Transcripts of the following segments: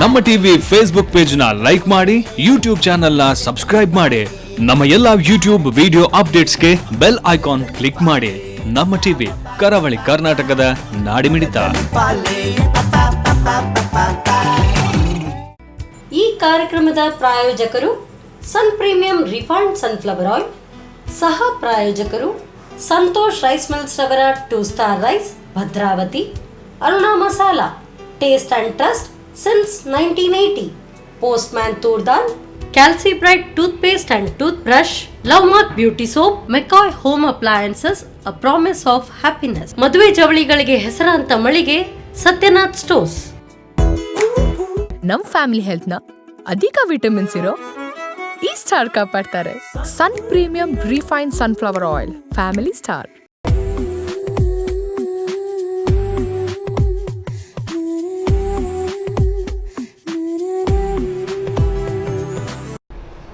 ನಮ್ಮ TV Facebook page ನ like ಮಾಡಿ, ಯೂಟ್ಯೂಬ್ ಚಾನೆಲ್ ನ ಸಬ್ಸ್ಕ್ರೈಬ್ ಮಾಡಿ. ನಮ್ಮ ಎಲ್ಲಾ ಯೂಟ್ಯೂಬ್ ವಿಡಿಯೋ ಅಪ್ಡೇಟ್ಸ್ಗೆ ಬೆಲ್ ಐಕಾನ್ ಕ್ಲಿಕ್ ಮಾಡಿ. ನಮ್ಮ ಟಿವಿ ಕರಾವಳಿ ಕರ್ನಾಟಕದ ನಾಡಿಮಿಡಿತ. ಈ ಕಾರ್ಯಕ್ರಮದ ಪ್ರಾಯೋಜಕರು Sun Premium refined sunflower oil, ಸಹ ಪ್ರಾಯೋಜಕರು ಸಂತೋಷ್ ರೈಸ್ ಮಿಲ್ಸ್ ರವರ 2 star rice Bhadravathi, Aruna masala taste and trust since 1980, postman toor dal, Calci bright toothpaste and toothbrush, love mark beauty soap, McCoy home appliances, a promise of happiness, ಮದುವೆ ಜವಳಿಗಳಿಗೆ ಹೆಸರಾಂತ ಮಳಿಗೆ Satyanath stores. ನಮ್ family health ನ ಅಧಿಕ ವಿಟಮಿನ್ಸ್ ಇರೋ ಈ ಸ್ಟಾರ್ ಕಾಪಾಡ್ತಾರೆ. Sun Premium refine sunflower oil, family star.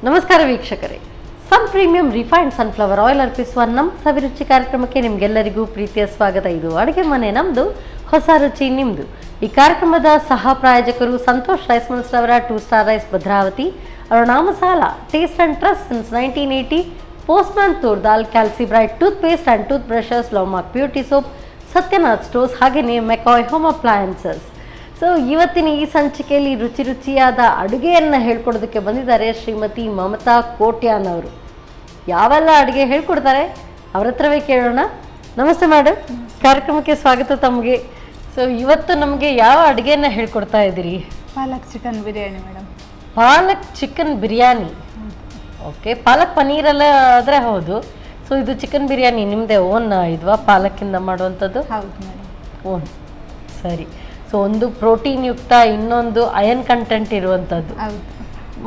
ನಮಸ್ಕಾರ ವೀಕ್ಷಕರೇ, Sun Premium refined sunflower oil ಅರ್ಪಿಸುವ ನಮ್ಮ ಸವಿರುಚಿ ಕಾರ್ಯಕ್ರಮಕ್ಕೆ ನಿಮ್ಗೆಲ್ಲರಿಗೂ ಪ್ರೀತಿಯ ಸ್ವಾಗತ. ಇದು ಅಡುಗೆ ಮನೆ ನಮ್ಮದು, ಹೊಸ ರುಚಿ ನಿಮ್ಮದು. ಈ ಕಾರ್ಯಕ್ರಮದ ಸಹ ಪ್ರಾಯೋಜಕರು ಸಂತೋಷ್ ರೈಸ್ ಮಿಲ್ಸ್ ರವರ 2 star rice Bhadravathi, Aruna masala taste and trust since 1980, postman toor dal, Calci bright toothpaste and toothbrushes, love mark beauty soap, Satyanath stores, ಹಾಗೆಯೇ ಮೆಕಾಯ್ ಹೋಮ್ ಅಪ್ಲಯನ್ಸಸ್. ಸೊ ಇವತ್ತಿನ ಈ ಸಂಚಿಕೆಯಲ್ಲಿ ರುಚಿ ರುಚಿಯಾದ ಅಡುಗೆಯನ್ನು ಹೇಳ್ಕೊಡೋದಕ್ಕೆ ಬಂದಿದ್ದಾರೆ ಶ್ರೀಮತಿ ಮಮತಾ ಕೋಟ್ಯಾನ್ ಅವರು. ಯಾವೆಲ್ಲ ಅಡುಗೆ ಹೇಳ್ಕೊಡ್ತಾರೆ ಅವ್ರ ಹತ್ರವೇ ಕೇಳೋಣ. ನಮಸ್ತೆ ಮೇಡಮ್, ಕಾರ್ಯಕ್ರಮಕ್ಕೆ ಸ್ವಾಗತ ತಮಗೆ. ಸೊ ಇವತ್ತು ನಮಗೆ ಯಾವ ಅಡುಗೆಯನ್ನು ಹೇಳ್ಕೊಡ್ತಾ ಇದ್ದೀರಿ? ಪಾಲಕ್ ಚಿಕನ್ ಬಿರಿಯಾನಿ ಮೇಡಮ್. ಪಾಲಕ್ ಚಿಕನ್ ಬಿರಿಯಾನಿ, ಓಕೆ. ಪಾಲಕ್ ಪನ್ನೀರೆಲ್ಲ ಆದರೆ ಹೌದು. ಸೊ ಇದು ಚಿಕನ್ ಬಿರಿಯಾನಿ ನಿಮ್ಮದೇ ಓನ್ ಇದ್ವಾ, ಪಾಲಕ್ಕಿಂದ ಮಾಡುವಂಥದ್ದು? ಹೌದು ಮೇಡಮ್, ಓನ್. ಸರಿ. ಸೊ ಒಂದು ಪ್ರೋಟೀನ್ ಯುಕ್ತ, ಇನ್ನೊಂದು ಅಯನ್ ಕಂಟೆಂಟ್ ಇರುವಂಥದ್ದು. ಹೌದು.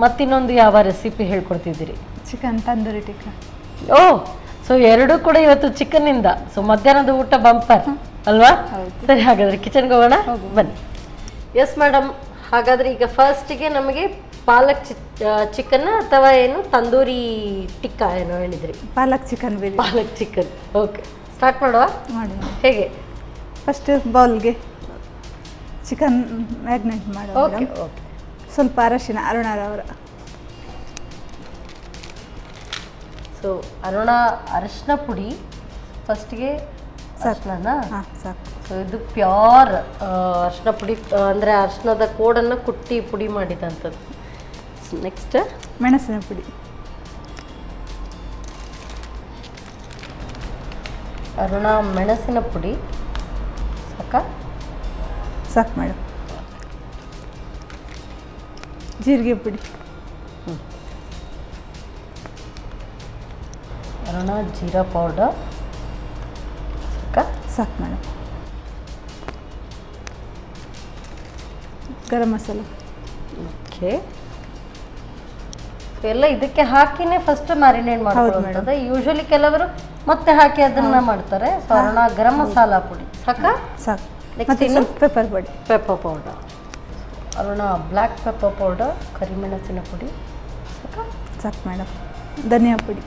ಮತ್ತಿನ್ನೊಂದು ಯಾವ ರೆಸಿಪಿ ಹೇಳ್ಕೊಡ್ತಿದ್ದೀರಿ? ಚಿಕನ್ ತಂದೂರಿ ಟಿಕ್ಕಾ. ಓ, ಸೊ ಎರಡೂ ಕೂಡ ಇವತ್ತು ಚಿಕನ್ನಿಂದ. ಸೊ ಮಧ್ಯಾಹ್ನದ ಊಟ ಬಂಪರ್ ಅಲ್ವಾ? ಸರಿ, ಹಾಗಾದ್ರೆ ಕಿಚನ್ಗೆ ಹೋಗೋಣ, ಬನ್ನಿ. ಎಸ್ ಮೇಡಮ್, ಹಾಗಾದ್ರೆ ಈಗ ಫಸ್ಟಿಗೆ ನಮಗೆ ಪಾಲಕ್ ಚಿಕನ್ ಅಥವಾ ಏನು ತಂದೂರಿ ಟಿಕ್ಕಾ ಏನೋ ಹೇಳಿದ್ರಿ? ಪಾಲಕ್ ಚಿಕನ್ ಬಿರಿಯಾನಿ. ಪಾಲಕ್ ಚಿಕನ್, ಓಕೆ. ಸ್ಟಾರ್ಟ್ ಮಾಡುವ? ಮಾಡಿ. ಹೇಗೆ? ಫಸ್ಟ್ ಬೌಲ್ಗೆ ಚಿಕನ್ ಮ್ಯಾಗ್ನೇಟ್ ಮಾಡುವ. Okay okay. ಸ್ವಲ್ಪ ಅರಶಿನ, ಅರುಣಾರವರ. ಸೊ ಅರಶಿನ ಪುಡಿ ಫಸ್ಟಿಗೆ ಅರ್ಶಿನ. ಹಾಂ, ಸಾಕು. ಸೊ ಇದು ಪ್ಯೂರ್ ಅರ್ಶಿನ ಪುಡಿ, ಅಂದರೆ ಅರ್ಶಿನದ ಕೋಡನ್ನು ಕುಟ್ಟಿ ಪುಡಿ ಮಾಡಿದಂಥದ್ದು. ನೆಕ್ಸ್ಟ್ ಮೆಣಸಿನ ಪುಡಿ. ಅರುಣ ಮೆಣಸಿನ ಪುಡಿ ಸಾಕಾ? ಸಾಕು ಮೇಡಮ್. ಜೀರಿಗೆ ಪುಡಿ. ಅರುಣ ಜೀರಾ ಪೌಡರ್ ಸಾಕಾ? ಸಾಕು ಮೇಡಮ್. ಗರಂ ಮಸಾಲ. ಓಕೆ. ಎಲ್ಲ ಇದಕ್ಕೆ ಹಾಕಿನೇ ಫಸ್ಟ್ ಮ್ಯಾರಿನೇಟ್ ಮಾಡ್ಕೊಳ್ಳೋದು. ಯೂಶಲಿ ಕೆಲವರು ಮತ್ತೆ ಹಾಕಿ ಅದನ್ನ ಮಾಡ್ತಾರೆ. ಸೊ ಅರುಣ ಗರಂ ಮಸಾಲ ಪುಡಿ ಸಾಕಾ? ಸಾಕು. ನೆಕ್ಸ್ಟ್ ಸ್ವಲ್ಪ ಪೆಪ್ಪರ್ ಪುಡಿ. Pepper powder. Aruna black pepper powder, ಕರಿಮೆಣಸಿನ ಪುಡಿ ಸಾಕಾ? ಸಾಕು ಮೇಡಮ್. ಧನಿಯಾ ಪುಡಿ.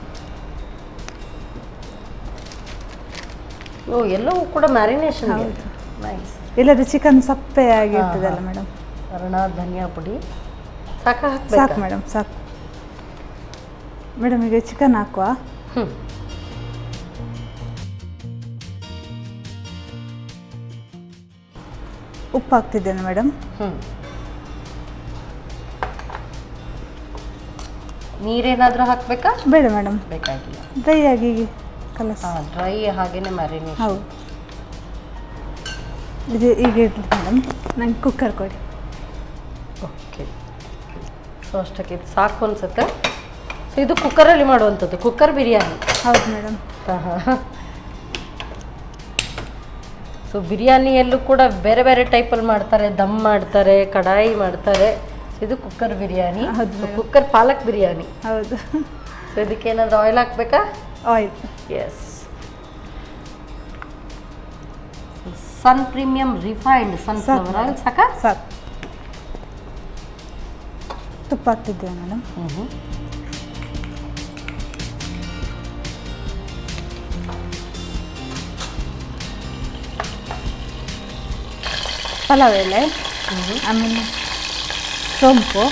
ಓ, ಎಲ್ಲವೂ ಕೂಡ ಮ್ಯಾರಿನೇಷನ್. ನೈಸ್. ಇಲ್ಲದ್ರೆ ಚಿಕನ್ ಸಪ್ಪೆ ಆಗಿರ್ತದಲ್ಲ ಮೇಡಮ್. ಅರುಣ ಧನಿಯಾ ಪುಡಿ ಸಾಕಾ? ಸಾಕು ಮೇಡಮ್, ಸಾಕು. ಮೇಡಮ್ ಈಗ ಚಿಕನ್ ಹಾಕುವ. ಉಪ್ಪು ಹಾಕ್ತಿದ್ದೇನೆ ಮೇಡಮ್. ನೀರೇನಾದರೂ ಹಾಕಬೇಕಾ? ಬೇಡ ಮೇಡಮ್, ಬೇಕಾಗಿಲ್ಲ. ಡ್ರೈ ಆಗಿ ಕಲಸ. ಡ್ರೈ ಹಾಗೇನೆ ಮ್ಯಾರಿನೇಷನ್. ಹೌದು. ಇದು ಈಗ ಇರಲಿ ಮೇಡಮ್, ನಂಗೆ ಕುಕ್ಕರ್ ಕೊಡಿ. ಓಕೆ. ಸೊ ಅಷ್ಟಕ್ಕೆ ಇದು ಸಾಕು ಅನ್ಸುತ್ತೆ. ಸೊ ಇದು ಕುಕ್ಕರಲ್ಲಿ ಮಾಡುವಂಥದ್ದು, ಕುಕ್ಕರ್ ಬಿರಿಯಾನಿ. ಹೌದು ಮೇಡಮ್. ಸೊ ಬಿರಿಯಾನಿಯಲ್ಲೂ ಕೂಡ ಬೇರೆ ಬೇರೆ ಟೈಪಲ್ಲಿ ಮಾಡ್ತಾರೆ. ದಮ್ ಮಾಡ್ತಾರೆ, ಕಡಾಯಿ ಮಾಡ್ತಾರೆ. ಇದು ಕುಕ್ಕರ್ ಬಿರಿಯಾನಿ. ಕುಕ್ಕರ್ ಪಾಲಕ್ ಬಿರಿಯಾನಿ. ಹೌದು. ಸೊ ಇದಕ್ಕೆ ಏನಾದರೂ ಆಯಿಲ್ ಹಾಕಬೇಕಾ? ಆಯಿಲ್. ಎಸ್. ಸನ್ ಪ್ರೀಮಿಯಂ ರಿಫೈನ್ಡ್ ಸನ್ಫ್ಲವರ್ ಆಯಿಲ್ ಸಾಕಾ? ಸಾಕು. ತುಪ್ಪ ಹಾಕ್ತಿದ್ದೇವೆ ಮೇಡಮ್. ಪಲಾವ್ ಎಲೆ. ಆಮೇಲೆ ಸೋಂಪು,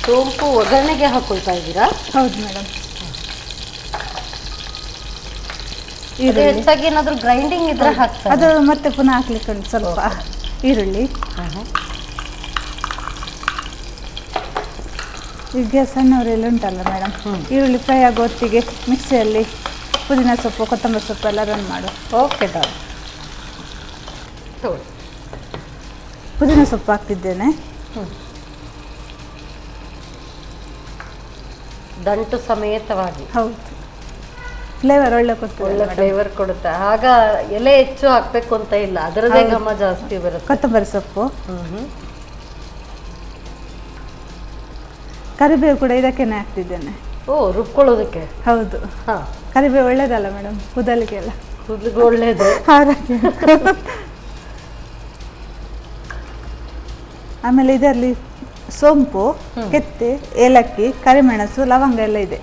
ಸೋಂಪು ಒಗ್ಗರಣೆಗೆ ಹಾಕೊಳ್ತಾ ಇದ್ದೀರಾ? ಹೌದು ಮೇಡಮ್. ಇದು ಹೆಚ್ಚಾಗಿ ಏನಾದರೂ ಗ್ರೈಂಡಿಂಗ್ ಇದ್ರೆ ಹಾಕ್ತಾರೆ? ಅದು ಮತ್ತೆ ಪುನಃ ಹಾಕ್ಲಿಕ್ಕೆ ಉಂಟು ಸ್ವಲ್ಪ. ಈರುಳ್ಳಿ, ಈಗ ಸಣ್ಣವರೆಲ್ಲ ಉಂಟಲ್ಲ ಮೇಡಮ್, ಈರುಳ್ಳಿ ಫ್ರೈ ಆಗೋ ಹೊತ್ತಿಗೆ ಮಿಕ್ಸಿಯಲ್ಲಿ ಪುದೀನ ಸೊಪ್ಪು, ಕೊತ್ತಂಬರಿ ಸೊಪ್ಪು ಎಲ್ಲ ರನ್ ಮಾಡು. ಓಕೆ ಡಾಲ್. ಪುದೀನ ಸೊಪ್ಪು ಹಾಕ್ತಿದ್ದೇನೆ. ದಂಟು ಸಮೇತವಾಗಿ. ಹೌದು, ಫ್ಲೇವರ್ ಒಳ್ಳೆ ಒಳ್ಳೆ ಫ್ಲೇವರ್ ಕೊಡುತ್ತೆ. ಆಗ ಎಲೆ ಹೆಚ್ಚು ಹಾಕ್ಬೇಕು ಅಂತ ಇಲ್ಲ, ಅದರದೇ ಘಮ ಜಾಸ್ತಿ ಬರುತ್ತೆ. ಕೊತ್ತಂಬರಿ ಸೊಪ್ಪು, ಕರಿಬೇವು ಕೂಡ ಇದಕ್ಕೇನೆ ಹಾಕ್ತಿದ್ದೇನೆ. ಓ, ರುಬ್ಕೊಳ್ಳೋದಕ್ಕೆ? ಹೌದು. ಕರಿಬೇವು ಒಳ್ಳೇದಲ್ಲ ಮೇಡಮ್ ಕೂದಲಿಗೆಲ್ಲ? ಕೂದಲಿಗೆ ಒಳ್ಳೇದು. ಹಾಗಾಗಿ ಆಮೇಲೆ ಇದರಲ್ಲಿ ಸೋಂಪು, ಕೆತ್ತೆ, ಏಲಕ್ಕಿ, ಕರಿಮೆಣಸು, ಲವಂಗ ಎಲ್ಲ ಇದೆ.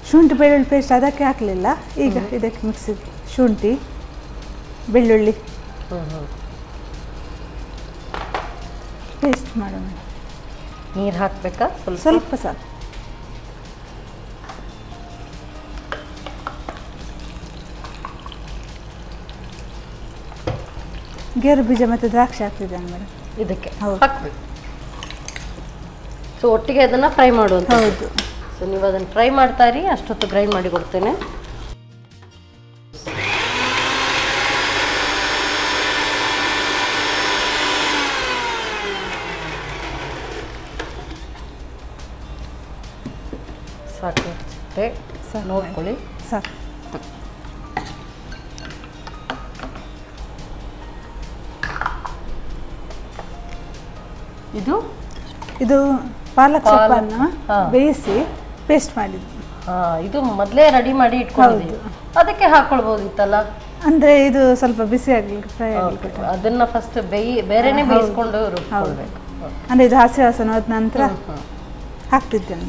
ಶುಂಠಿ ಬೆಳ್ಳುಳ್ಳಿ ಪೇಸ್ಟ್ ಅದಕ್ಕೆ ಹಾಕಲಿಲ್ಲ, ಈಗ ಇದಕ್ಕೆ ಮಿಕ್ಸಿಗೆ ಶುಂಠಿ ಬೆಳ್ಳುಳ್ಳಿ ಪೇಸ್ಟ್ ಮಾಡೋಣ. ನೀರು ಹಾಕಬೇಕಾ? ಸ್ವಲ್ಪ ಸಾಕು. ಗೇರು ಬೀಜ ಮತ್ತು ದ್ರಾಕ್ಷಿ ಹಾಕ್ತಿದ್ದೇನೆ ಮೇಡಮ್ ಇದಕ್ಕೆ. ಹೌದು. ಹಾಕ್ಬೇಕು. ಸೊ ಒಟ್ಟಿಗೆ ಅದನ್ನು ಫ್ರೈ ಮಾಡುವಂತ? ಹೌದು. ಸೊ ನೀವು ಅದನ್ನು ಫ್ರೈ ಮಾಡ್ತಾ ಇರಿ, ಅಷ್ಟೊತ್ತು ಗ್ರೈಂಡ್ ಮಾಡಿ ಕೊಡ್ತೇನೆ. ಸಾಕು, ನೋಡ್ಕೊಳ್ಳಿ. ಸಾಕು. ಇದು ಇದು ಪಾಲಕ್ ಸೊಪ್ಪನ್ನು ಬೇಯಿಸಿ ಪೇಸ್ಟ್ ಮಾಡಿದ್ದು. ಇದು ಮೊದಲೇ ರೆಡಿ ಮಾಡಿ ಇಟ್ಕೊಂಡಿದ್ದೀವಿ, ಅದಕ್ಕೆ ಹಾಕೊಳ್ಬೋದಿತ್ತಲ್ಲ? ಅಂದ್ರೆ ಇದು ಸ್ವಲ್ಪ ಬಿಸಿ ಆಗ್ಲಿಕ್ಕೆ ಫ್ರೈ ಆಗ್ಲಿಕ್ಕೆ ಅದನ್ನ ಫಸ್ಟ್ ಬೇರೆನೆ ಬೇಯಿಸ್ಕೊಂಡು ರುಬ್ಕೊಳ್ಬೇಕು. ಅಂದ್ರೆ ಇದು ಹಸಿ ವಾಸನೆ ಹೋದ ನಂತರ ಹಾಕ್ತಿದ್ದೇನೆ.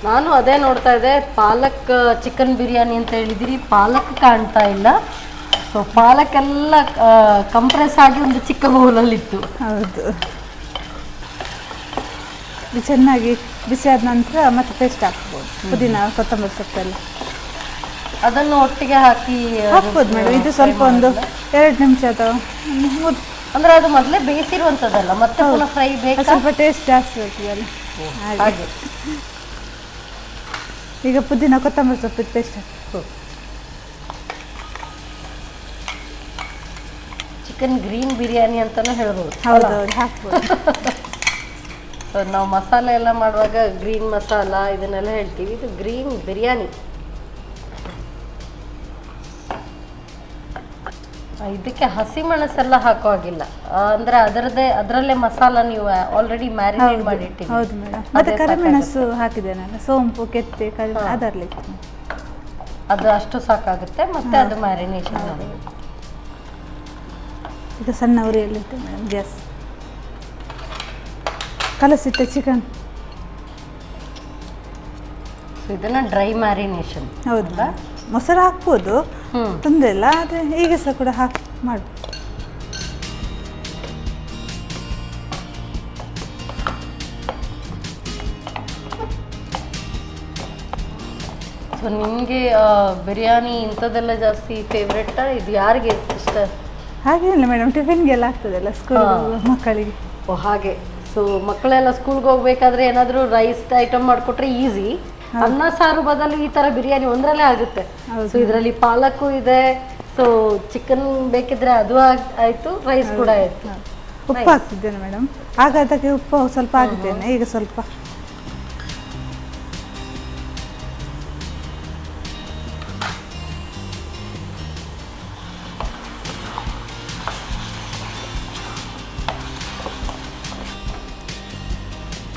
ನಾನು ಅದೇ ನೋಡ್ತಾ ಇದ್ದೆ, ಪಾಲಕ್ ಚಿಕನ್ ಬಿರಿಯಾನಿ ಅಂತ ಹೇಳಿದಿರಿ, ಪಾಲಕ್ ಕಾಣ್ತಾ ಇಲ್ಲ. ಸೊ ಪಾಲಕ್ ಎಲ್ಲ ಕಂಪ್ರೆಸ್ ಆಗಿ ಒಂದು ಚಿಕ್ಕ ಬೌಲಲ್ಲಿತ್ತು. ಹೌದು. ಇದು ಚೆನ್ನಾಗಿ ಬಿಸಿ ಆದ ನಂತರ ಮತ್ತೆ ಪೇಸ್ಟ್ ಹಾಕ್ಬೋದು, ಪುದೀನ ಕೊತ್ತಂಬರಿ ಸೊಪ್ಪೆಲ್ಲ ಅದನ್ನು ಒಟ್ಟಿಗೆ ಹಾಕಿ ಹಾಕ್ಬೋದು ಮೇಡಮ್. ಇದು ಸ್ವಲ್ಪ ಒಂದು 2 ನಿಮಿಷ ಅಥವಾ 3. ಅಂದ್ರೆ ಅದು ಮೊದಲೇ ಬೇಯಿಸಿರುವಂಥದ್ದಲ್ಲ, ಮತ್ತೆ ಪುನಃ ಫ್ರೈ ಬೇಕು, ಸ್ವಲ್ಪ ಟೇಸ್ಟ್ ಜಾಸ್ತಿ ಆಗ್ತದಲ್ಲ ಹಾಗೆ. ಈಗ ಪುದೀನ ಕೊತ್ತಂಬರಿ ಸೊಪ್ಪಿನ ಪೇಸ್ಟ್ ಹಾಕಿ. ಚಿಕನ್ ಗ್ರೀನ್ ಬಿರಿಯಾನಿ ಅಂತಾನು ಹೇಳ್ಬೋದು. ಹೌದೌದು, ಹಾಕ್ಬೋದು. ನಾವು ಮಸಾಲೆ ಎಲ್ಲ ಮಾಡುವಾಗ ಗ್ರೀನ್ ಮಸಾಲ ಇದನ್ನೆಲ್ಲ ಹೇಳ್ತೀವಿ, ಇದು ಗ್ರೀನ್ ಬಿರಿಯಾನಿ. ಇದಕ್ಕೆ ಹಸಿ ಮೆಣಸೆಲ್ಲ ಹಾಕೋ ಹಾಗಿಲ್ಲ, ಅಂದ್ರೆ ಅದರಲ್ಲೇ ಮಸಾಲ ನೀವು ಆಲ್ರೆಡಿ ಮ್ಯಾರಿನೇಟ್ ಮಾಡಿ ಇಟ್ಟಿದ್ದೀವಿ. ಹೌದು ಮೇಡಮ್. ಮತ್ತೆ ಕರಿಮೆಣಸು ಹಾಕಿದ್ದೇನಲ್ಲ, ಸೋಂಪು, ಕೆತ್ತೆ, ಅದರಲ್ಲಿ ಅದು ಅಷ್ಟು ಸಾಕಾಗುತ್ತೆ. ಮತ್ತೆ ಅದು ಮ್ಯಾರಿನೇಷನ್ ಮಾಡಿ. ಈಗ ಸಣ್ಣ ಉರಿಯಲ್ಲಿರುತ್ತೆ ಮೇಡಮ್ ಗ್ಯಾಸ್. ಕಲಸಿಟ್ಟ ಚಿಕನ್, ಇದನ್ನ ಡ್ರೈ ಮ್ಯಾರಿನೇಷನ್. ಹೌದಾ? ಮೊಸರು ಹಾಕ್ಬೋದು, ತೊಂದರೆ ಇಲ್ಲ. ಆದರೆ ಈಗ ಸಹ ಕೂಡ ಹಾಕಿ ಮಾಡು. ಸೊ ನಿಮಗೆ ಬಿರಿಯಾನಿ ಇಂಥದ್ದೆಲ್ಲ ಜಾಸ್ತಿ ಫೇವ್ರೆಟ್ಟಾ? ಇದು ಯಾರಿಗೆ ಇಷ್ಟ? ಹಾಗೇನಿಲ್ಲ ಮೇಡಮ್, ಟಿಫಿನ್ಗೆಲ್ಲ ಆಗ್ತದಲ್ಲ ಸ್ಕೂಲ್ ಮಕ್ಕಳಿಗೆ. ಓ ಹಾಗೆ. ಸೊ ಮಕ್ಕಳೆಲ್ಲ ಸ್ಕೂಲ್ಗೆ ಹೋಗ್ಬೇಕಾದ್ರೆ ಏನಾದರೂ ರೈಸ್ ಐಟಮ್ ಮಾಡಿಕೊಟ್ರೆ ಈಸಿ. ಅನ್ನ ಸಾರು ಬದಲು ಈ ಥರ ಬಿರಿಯಾನಿ ಒಂದರಲ್ಲೇ ಆಗುತ್ತೆ. ಸೊ ಇದರಲ್ಲಿ ಪಾಲಕ್ಕು ಇದೆ, ಸೊ ಚಿಕನ್ ಬೇಕಿದ್ರೆ ಅದು ಆಯಿತು, ರೈಸ್ ಕೂಡ ಆಯಿತು. ಉಪ್ಪು ಹಾಕ್ತಿದ್ದೇನೆ ಮೇಡಮ್. ಆಗ ಅದಕ್ಕೆ ಉಪ್ಪು ಸ್ವಲ್ಪ ಹಾಕಿದ್ದೇನೆ, ಈಗ ಸ್ವಲ್ಪ.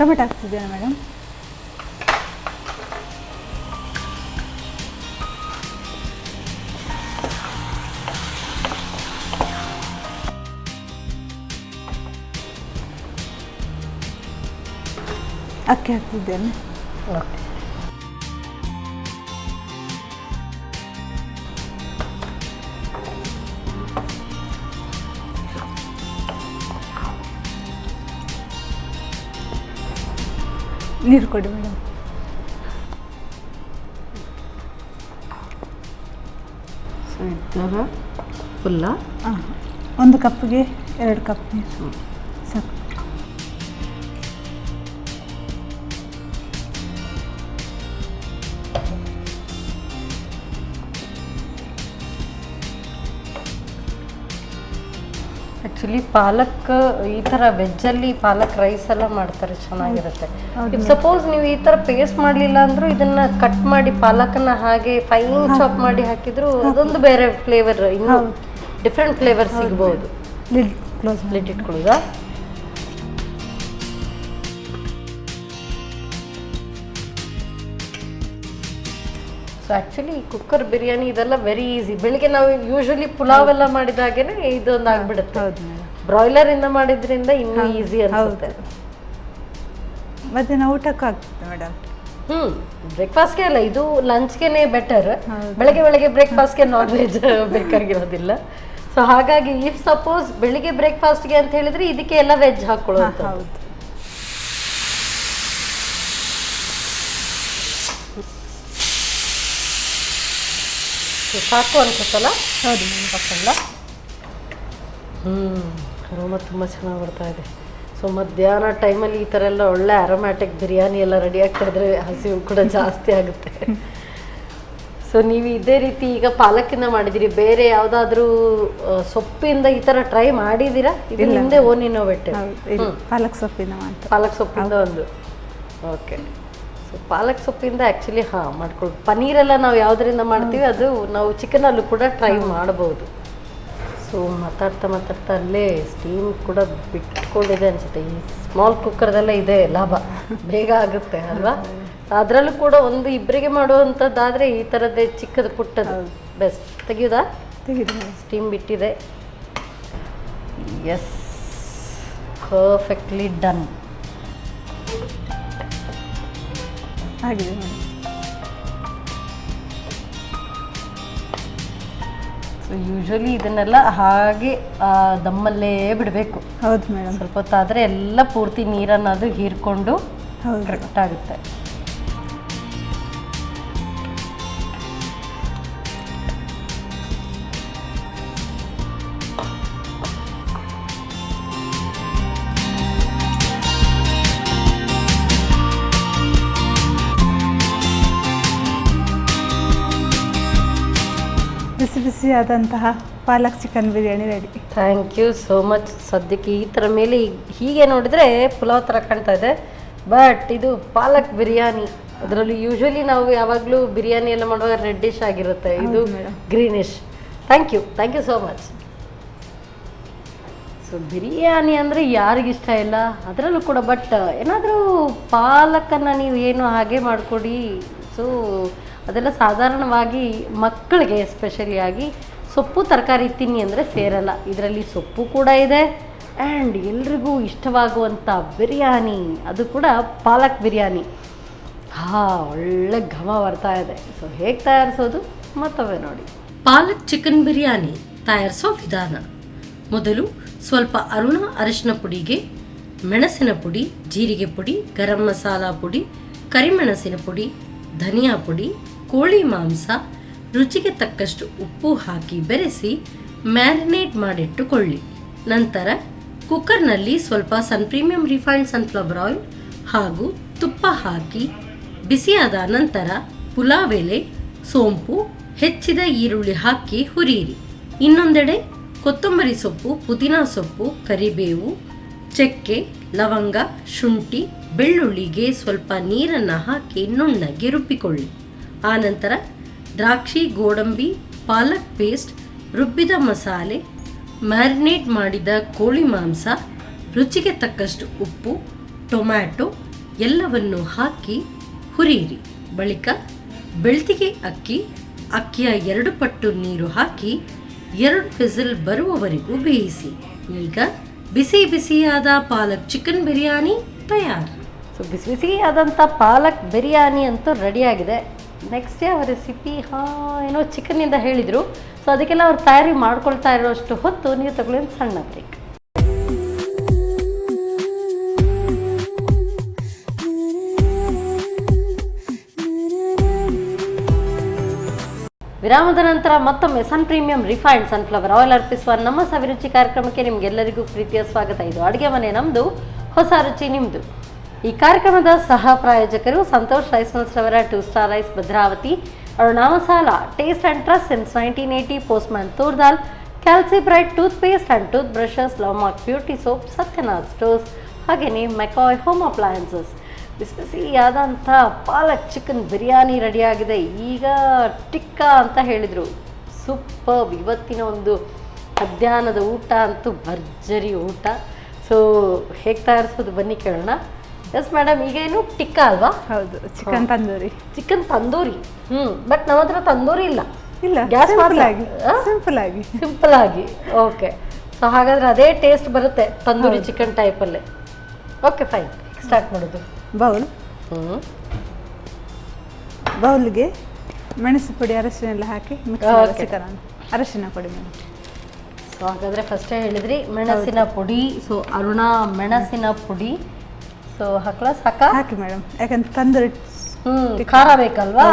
ಟೊಮೆಟೊ ಹಾಕ್ತಿದ್ದೇನೆ ಮೇಡಮ್. ಅಕ್ಕಿ ಹಾಕ್ತಿದ್ದೇನೆ. ನೀರು ಕೊಡಿ ಮೇಡಮ್. ಸೊ ಇದರ ಫುಲ್ಲ ಹಾಂ, 1 ಕಪ್ಗೆ 2 ಕಪ್ ನೀರು ಸಾಕು. ಆ್ಯಕ್ಚುಲಿ ಪಾಲಕ್ ಈ ಥರ ವೆಜ್ಜಲ್ಲಿ ಪಾಲಕ್ ರೈಸ್ ಎಲ್ಲ ಮಾಡ್ತಾರೆ, ಚೆನ್ನಾಗಿರುತ್ತೆ. ಇಫ್ ಸಪೋಸ್ ನೀವು ಈ ಥರ ಪೇಸ್ಟ್ ಮಾಡಲಿಲ್ಲ ಅಂದರೂ ಇದನ್ನು ಕಟ್ ಮಾಡಿ ಪಾಲಕನ್ನು ಹಾಗೆ ಫೈನ್ ಚಾಪ್ ಮಾಡಿ ಹಾಕಿದ್ರು ಅದೊಂದು ಬೇರೆ ಫ್ಲೇವರ್, ಇನ್ನೂ ಡಿಫ್ರೆಂಟ್ ಫ್ಲೇವರ್ ಸಿಗ್ಬೋದು. ಲಿಡ್ ಕ್ಲೋಸ್ ಲಿಡ್ ಇಟ್ಕೊಳ್ಳೋದಾ? ಸೊ ಆ್ಯಕ್ಚುಲಿ ಕುಕ್ಕರ್ ಬಿರಿಯಾನಿ ಇದೆಲ್ಲ ವೆರಿ ಈಸಿ. ಬೆಳಿಗ್ಗೆ ನಾವು ಯೂಶ್ವಲಿ ಪುಲಾವ್ ಎಲ್ಲ ಮಾಡಿದಾಗೇನೆ ಇದೊಂದು ಆಗ್ಬಿಡುತ್ತೆ. ಹೌದು. ಬ್ರಾಯ್ಲರ್ ಇಂದ ಮಾಡಿದ್ರಿಂದ ಇನ್ನೂ ಈಸಿ ಅನ್ಸುತ್ತೆ. ಮಧ್ಯಾಹ್ನ ಊಟಕ್ಕೂ ಆಗ್ತದೆ ಮೇಡಮ್. ಬ್ರೇಕ್ಫಾಸ್ಟ್ಗೆ ಅಲ್ಲ, ಇದು ಲಂಚ್ಗೆನೆ ಬೆಟರ್. ಬೆಳಗ್ಗೆ ಬ್ರೇಕ್ಫಾಸ್ಟ್ಗೆ ನಾನ್ ವೆಜ್ ಬೇಕಾಗಿರೋದಿಲ್ಲ. ಸೊ ಹಾಗಾಗಿ ಇಫ್ ಸಪೋಸ್ ಬೆಳಿಗ್ಗೆ ಬ್ರೇಕ್ಫಾಸ್ಟ್ಗೆ ಅಂತ ಹೇಳಿದ್ರೆ ಇದಕ್ಕೆ ಎಲ್ಲ ವೆಜ್ ಹಾಕೊಳ್ಳೋದು. ಹೌದು. ಸಾಕು ಅನ್ಸುತ್ತಲ್ಲ? ಹೌದು ಮೇಡಮ್. ಸಾಕಲ್ಲ? ಅರೋಮ ತುಂಬ ಚೆನ್ನಾಗಿ ಬರ್ತಾ ಇದೆ. ಸೊ ಮಧ್ಯಾಹ್ನ ಟೈಮಲ್ಲಿ ಈ ಥರ ಎಲ್ಲ ಒಳ್ಳೆ ಅರೋಮ್ಯಾಟಿಕ್ ಬಿರಿಯಾನಿ ಎಲ್ಲ ರೆಡಿ ಆಗ್ತಾ ಇದ್ರೆ ಹಸಿವು ಕೂಡ ಜಾಸ್ತಿ ಆಗುತ್ತೆ. ಸೊ ನೀವು ಇದೇ ರೀತಿ ಈಗ ಪಾಲಕ್ಕಿಂದ ಮಾಡಿದಿರಿ, ಬೇರೆ ಯಾವುದಾದ್ರೂ ಸೊಪ್ಪಿಂದ ಈ ಥರ ಟ್ರೈ ಮಾಡಿದ್ದೀರಾ? ಇದು ಹಿಂದೆ ಓನ್ ಇನ್ನೋವೇಟಿವ್. ಪಾಲಕ್ ಸೊಪ್ಪಿಂದ ಮಾಡ್ತಾರೆ. ಪಾಲಕ್ ಸೊಪ್ಪಿಂದ ಒಂದು ಓಕೆ. ಸೊ ಪಾಲಕ್ ಸೊಪ್ಪಿಂದ ಆ್ಯಕ್ಚುಲಿ ಮಾಡ್ಕೊಳ್ಬೋದು. ಪನ್ನೀರೆಲ್ಲ ನಾವು ಯಾವುದರಿಂದ ಮಾಡ್ತೀವಿ ಅದು ನಾವು ಚಿಕನಲ್ಲೂ ಕೂಡ ಟ್ರೈ ಮಾಡ್ಬೋದು. ಸೊ ಮಾತಾಡ್ತಾ ಅಲ್ಲೇ ಸ್ಟೀಮ್ ಕೂಡ ಬಿಟ್ಕೊಂಡಿದೆ ಅನಿಸುತ್ತೆ. ಈ ಸ್ಮಾಲ್ ಕುಕ್ಕರ್ದೆಲ್ಲ ಇದೆ ಲಾಭ, ಬೇಗ ಆಗುತ್ತೆ ಅಲ್ವಾ? ಅದರಲ್ಲೂ ಕೂಡ ಒಂದು ಇಬ್ಬರಿಗೆ ಮಾಡುವಂಥದ್ದಾದರೆ ಈ ಥರದ್ದೇ ಚಿಕ್ಕದು ಪುಟ್ಟದು ಬೆಸ್ಟ್. ತೆಗಿಯೋದಾ? ತೆಗೆದು ಸ್ಟೀಮ್ ಬಿಟ್ಟಿದೆ. ಎಸ್, ಪರ್ಫೆಕ್ಟ್ಲಿ ಡನ್ ಆಗಿದೆ ಮೇಡಮ್. ಸೊ ಯೂಶ್ವಲಿ ಇದನ್ನೆಲ್ಲ ಹಾಗೆ ದಮ್ಮಲ್ಲೇ ಬಿಡಬೇಕು. ಹೌದು ಮೇಡಮ್. ಸ್ವಲ್ಪ ಹೊತ್ತಾದರೆ ಎಲ್ಲ ಪೂರ್ತಿ ನೀರನ್ನು ಹೀರ್ಕೊಂಡು ಕರೆಕ್ಟ್ ಆಗುತ್ತೆ. ಬಿಸಿಯಾದಂತಹ palak chicken biryani ready. Thank you so much. ಸದ್ಯಕ್ಕೆ ಈ ಥರ ಮೇಲೆ ಹೀಗೆ ನೋಡಿದರೆ ಪುಲಾವ್ ಥರ ಕಾಣ್ತಾ ಇದೆ, ಬಟ್ ಇದು ಪಾಲಕ್ ಬಿರಿಯಾನಿ. ಅದರಲ್ಲಿ ಯೂಶ್ವಲಿ ನಾವು ಯಾವಾಗಲೂ ಬಿರಿಯಾನಿ ಎಲ್ಲ ಮಾಡುವಾಗ ರೆಡ್ಡಿಶ್ ಆಗಿರುತ್ತೆ, ಇದು greenish. Thank you so much. So biryani ಅಂದರೆ ಯಾರಿಗಿಷ್ಟ ಇಲ್ಲ, ಅದರಲ್ಲೂ ಕೂಡ. ಬಟ್ ಏನಾದರೂ ಪಾಲಕನ್ನು ನೀವು ಏನು ಹಾಗೆ ಮಾಡಿಕೊಡಿ. ಸೊ ಅದೆಲ್ಲ ಸಾಧಾರಣವಾಗಿ ಮಕ್ಕಳಿಗೆ ಎಸ್ಪೆಷಲಿಯಾಗಿ ಸೊಪ್ಪು ತರಕಾರಿ ತಿನ್ನಿ ಅಂದರೆ ಸೇರಲ್ಲ. ಇದರಲ್ಲಿ ಸೊಪ್ಪು ಕೂಡ ಇದೆ ಆ್ಯಂಡ್ ಎಲ್ರಿಗೂ ಇಷ್ಟವಾಗುವಂಥ ಬಿರಿಯಾನಿ, ಅದು ಕೂಡ ಪಾಲಕ್ ಬಿರಿಯಾನಿ. ಒಳ್ಳೆ ಘಮ ಬರ್ತಾ ಇದೆ. ಸೊ ಹೇಗೆ ತಯಾರಿಸೋದು ಮತ್ತೊಮ್ಮೆ ನೋಡಿ. ಪಾಲಕ್ ಚಿಕನ್ ಬಿರಿಯಾನಿ ತಯಾರಿಸೋ ವಿಧಾನ. ಮೊದಲು ಸ್ವಲ್ಪ ಅರಿಶಿನ ಪುಡಿಗೆ ಮೆಣಸಿನ ಪುಡಿ, ಜೀರಿಗೆ ಪುಡಿ, ಗರಂ ಮಸಾಲ ಪುಡಿ, ಕರಿಮೆಣಸಿನ ಪುಡಿ, ಧನಿಯಾ ಪುಡಿ, ಕೋಳಿ ಮಾಂಸ, ರುಚಿಗೆ ತಕ್ಕಷ್ಟು ಉಪ್ಪು ಹಾಕಿ ಬೆರೆಸಿ ಮ್ಯಾರಿನೇಟ್ ಮಾಡಿಟ್ಟುಕೊಳ್ಳಿ. ನಂತರ ಕುಕ್ಕರ್ನಲ್ಲಿ ಸ್ವಲ್ಪ ಪ್ರೀಮಿಯಂ ರಿಫೈನ್ಡ್ ಸನ್ಫ್ಲವರ್ ಆಯಿಲ್ ಹಾಗೂ ತುಪ್ಪ ಹಾಕಿ ಬಿಸಿಯಾದ ನಂತರ ಪುಲಾವ್ ಎಲೆ, ಸೋಂಪು, ಹೆಚ್ಚಿದ ಈರುಳ್ಳಿ ಹಾಕಿ ಹುರಿಯಿರಿ. ಇನ್ನೊಂದೆಡೆ ಕೊತ್ತಂಬರಿ ಸೊಪ್ಪು, ಪುದೀನಾ ಸೊಪ್ಪು, ಕರಿಬೇವು, ಚಕ್ಕೆ, ಲವಂಗ, ಶುಂಠಿ, ಬೆಳ್ಳುಳ್ಳಿಗೆ ಸ್ವಲ್ಪ ನೀರನ್ನು ಹಾಕಿ ನುಣ್ಣಗೆ ರುಬ್ಬಿಕೊಳ್ಳಿ. ಆನಂತರ ದ್ರಾಕ್ಷಿ, ಗೋಡಂಬಿ, ಪಾಲಕ್ ಪೇಸ್ಟ್, ರುಬ್ಬಿದ ಮಸಾಲೆ, ಮ್ಯಾರಿನೇಟ್ ಮಾಡಿದ ಕೋಳಿ ಮಾಂಸ, ರುಚಿಗೆ ತಕ್ಕಷ್ಟು ಉಪ್ಪು, ಟೊಮ್ಯಾಟೊ ಎಲ್ಲವನ್ನು ಹಾಕಿ ಹುರಿಯಿರಿ. ಬಳಿಕ ಬೆಳ್ತಿಗೆ ಅಕ್ಕಿಯ 2 ಪಟ್ಟು ನೀರು ಹಾಕಿ 2 ವಿಸಿಲ್ ಬರುವವರೆಗೂ ಬೇಯಿಸಿ. ಈಗ ಬಿಸಿಯಾದ ಪಾಲಕ್ ಚಿಕನ್ ಬಿರಿಯಾನಿ ತಯಾರು. ಸೊ ಬಿಸಿ ಬಿಸಿ ಆದಂಥ ಪಾಲಕ್ ಬಿರಿಯಾನಿ ಅಂತೂ ರೆಡಿಯಾಗಿದೆ. ನೆಕ್ಸ್ಟ್ ಯಾವ ರೆಸಿಪಿ? ಏನೋ ಚಿಕನ್ನಿಂದ ಹೇಳಿದರು. ಸೊ ಅದಕ್ಕೆಲ್ಲ ಅವ್ರು ತಯಾರಿ ಮಾಡ್ಕೊಳ್ತಾ ಇರೋಷ್ಟು ಹೊತ್ತು ನೀವು ತಗೊಳ್ಳಿ ಒಂದು ಸಣ್ಣ ಬ್ರೇಕ್. ವಿರಾಮದ ನಂತರ ಮತ್ತೊಮ್ಮೆ ಸನ್ ಪ್ರೀಮಿಯಂ ರಿಫೈನ್ಡ್ ಸನ್ಫ್ಲವರ್ ಆಯಿಲ್ ಅರ್ಪಿಸುವ ನಮ್ಮ ಸವಿರುಚಿ ಕಾರ್ಯಕ್ರಮಕ್ಕೆ ನಿಮಗೆಲ್ಲರಿಗೂ ಪ್ರೀತಿಯ ಸ್ವಾಗತ. ಇದು ಅಡುಗೆ ಮನೆ ನಮ್ಮದು, ಹೊಸ ರುಚಿ ನಿಮ್ಮದು. ಈ ಕಾರ್ಯಕ್ರಮದ ಸಹ ಪ್ರಾಯೋಜಕರು ಸಂತೋಷ್ ರೈಸ್ ಮಿಲ್ಸ್ ರವರ 2 star rice Bhadravathi, Aruna masala, taste and trust since 1980, postman toor dal, Calci bright toothpaste and toothbrushes, Lovemark beauty soap, Satyanath stores, ಹಾಗೆಯೇ ಮೆಕಾಯ್ ಹೋಮ್ ಅಪ್ಲಯನ್ಸಸ್. ಬಿಸಿ ಬಿಸಿಯಾದಂಥ ಪಾಲಕ್ ಚಿಕನ್ ಬಿರಿಯಾನಿ ರೆಡಿಯಾಗಿದೆ. ಈಗ ಟಿಕ್ಕಾ ಅಂತ ಹೇಳಿದರು, ಸೂಪರ್. ಇವತ್ತಿನ ಒಂದು ಮಧ್ಯಾಹ್ನದ ಊಟ ಅಂತೂ ಭರ್ಜರಿ ಊಟ. ಸೊ ಹೇಗೆ ತಯಾರಿಸೋದು ಬನ್ನಿ ಕೇಳೋಣ. ಎಸ್ ಮೇಡಮ್, ಈಗೇನು ಟಿಕ್ಕಾ ಅಲ್ವಾ? ಹೌದು, chicken tandoori. Chicken tandoori. But ನಮ್ಮ ಹತ್ರ ತಂದೂರಿ ಇಲ್ಲ. ಗ್ಯಾಸ್ ಸಿಂಪಲ್ ಆಗಿ. ಓಕೆ, ಸೊ ಹಾಗಾದ್ರೆ ಅದೇ ಟೇಸ್ಟ್ ಬರುತ್ತೆ ತಂದೂರಿ ಚಿಕನ್ ಟೈಪಲ್ಲೇ. ಓಕೆ ಫೈನ್, ಸ್ಟಾರ್ಟ್ ಮಾಡೋದು. ಬೌಲ್ಗೆ ಮೆಣಸು ಪುಡಿ, ಅರಶಿನ ಎಲ್ಲ ಹಾಕಿ ಮಿಕ್ಸ್ ಮಾಡಿ ಚಿಕನ್. ಅರಶಿನ ಪುಡಿ ಮೇಡಮ್. ಸೊ ಹಾಗಾದರೆ ಫಸ್ಟೇ ಹೇಳಿದ್ರಿ ಮೆಣಸಿನ ಪುಡಿ. ಸೊ ಅರುಣಾ ಮೆಣಸಿನ ಪುಡಿ. ಸೊ ಹಾಕಿ ಮೇಡಮ್, ಯಾಕಂದ್ರೆ ತಂದೂರಿ ಖಾರ ಬೇಕಲ್ವಾ?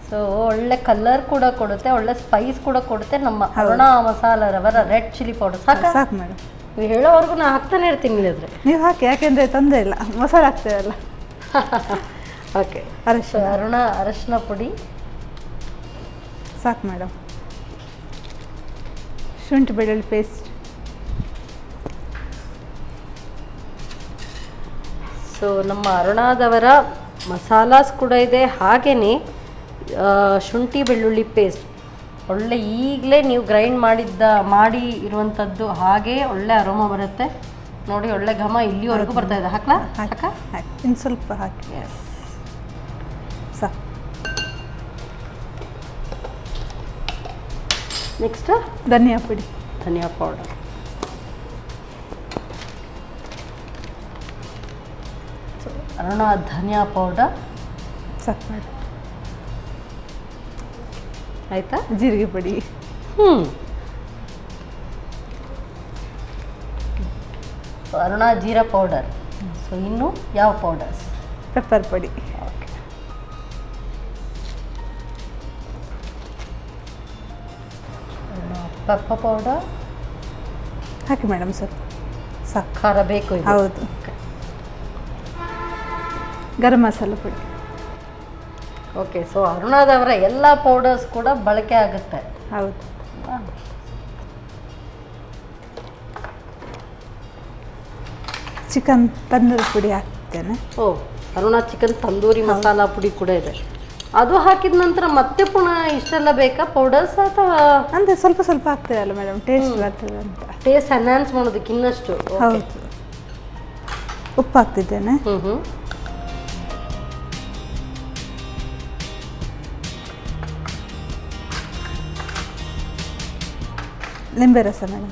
ಸೊ ಒಳ್ಳೆ ಕಲರ್ ಕೂಡ ಕೊಡುತ್ತೆ, ಒಳ್ಳೆ ಸ್ಪೈಸ್ ಕೂಡ ಕೊಡುತ್ತೆ ನಮ್ಮ ಅರುಣಾ ಮಸಾಲ ರವರ ರೆಡ್ ಚಿಲ್ಲಿ ಪೌಡರ್. ಸಾಕು ಮೇಡಮ್. ನೀವು ಹೇಳೋವರೆಗೂ ನಾನು ಹಾಕ್ತಾನೆ ಇರ್ತೀನಿ. ಇಲ್ಲದ್ರೆ ನೀವು ಹಾಕಿ, ಯಾಕೆಂದರೆ ತೊಂದರೆ ಇಲ್ಲ, ಮಸಾಲೆ ಹಾಕ್ತೇವಲ್ಲ. ಓಕೆ, ಅರುಣಾ ಅರಶಿನ ಪುಡಿ ಸಾಕು ಮೇಡಮ್. ಶುಂಠಿ ಬೆಳ್ಳುಳ್ಳಿ ಪೇಸ್ಟ್. ಸೊ ನಮ್ಮ ಅರುಣಾದವರ ಮಸಾಲಾಸ್ ಕೂಡ ಇದೆ, ಹಾಗೆಯೇ ಶುಂಠಿ ಬೆಳ್ಳುಳ್ಳಿ ಪೇಸ್ಟ್ ಒಳ್ಳೆ ಈಗಲೇ ನೀವು ಗ್ರೈಂಡ್ ಮಾಡಿ ಇರುವಂಥದ್ದು. ಹಾಗೆ ಒಳ್ಳೆ ಅರೋಮ ಬರುತ್ತೆ ನೋಡಿ, ಒಳ್ಳೆ ಘಮ ಇಲ್ಲಿವರೆಗೂ ಬರ್ತಾ ಇದೆ. ಹಾಕಿ ಇನ್ನು ಸ್ವಲ್ಪ ಹಾಕಿ. ಎಸ್, ಸಾಕು. ನೆಕ್ಸ್ಟ್ ಧನಿಯಾ ಪುಡಿ, ಧನಿಯಾ ಪೌಡರ್. ಸೊ ಅರುಣಾ ಧನಿಯಾ ಪೌಡರ್ ಸಾಕು ಮೇಡಮ್. ಆಯಿತಾ? ಜೀರಿಗೆ ಪುಡಿ. ಅರುಣಾ ಜೀರಾ ಪೌಡರ್. ಸೊ ಇನ್ನು ಯಾವ ಪೌಡರ್ಸ್? ಪೆಪ್ಪರ್ ಪುಡಿ. ಓಕೆ, ಪೆಪ್ಪರ್ ಪೌಡರ್ ಹಾಕಿ ಮೇಡಮ್, ಸ್ವಲ್ಪ ಸಾಕು. ಖಾರ ಬೇಕು? ಹೌದು. ಗರಂ ಮಸಾಲ ಪುಡಿ. ಓಕೆ, ಸೊ ಅರುಣಾದವರ ಎಲ್ಲ ಪೌಡರ್ಸ್ ಕೂಡ ಬಳಕೆ ಆಗುತ್ತೆ. ಹೌದು. ಚಿಕನ್ ತಂದೂರಿ ಪುಡಿ ಹಾಕ್ತೇನೆ. ಅರುಣಾ ಚಿಕನ್ ತಂದೂರಿ ಮಸಾಲ ಪುಡಿ ಕೂಡ ಇದೆ. ಅದು ಹಾಕಿದ ನಂತರ ಮತ್ತೆ ಪುನಃ ಇಷ್ಟೆಲ್ಲ ಬೇಕಾ ಪೌಡರ್ಸ್, ಅಥವಾ ಅಂದರೆ ಸ್ವಲ್ಪ ಸ್ವಲ್ಪ ಹಾಕ್ತೇವಲ್ಲ ಮೇಡಮ್, ಟೇಸ್ಟ್ ಬರ್ತದೆ ಅಂತ. ಟೇಸ್ಟ್ ಎನ್ಹಾನ್ಸ್ ಮಾಡೋದಕ್ಕೆ ಇನ್ನಷ್ಟು. ಹೌದು. ಉಪ್ಪು ಹಾಕ್ತಿದ್ದೇನೆ. ಲಿಂಬೆ ರಸ ಮೇಡಮ್.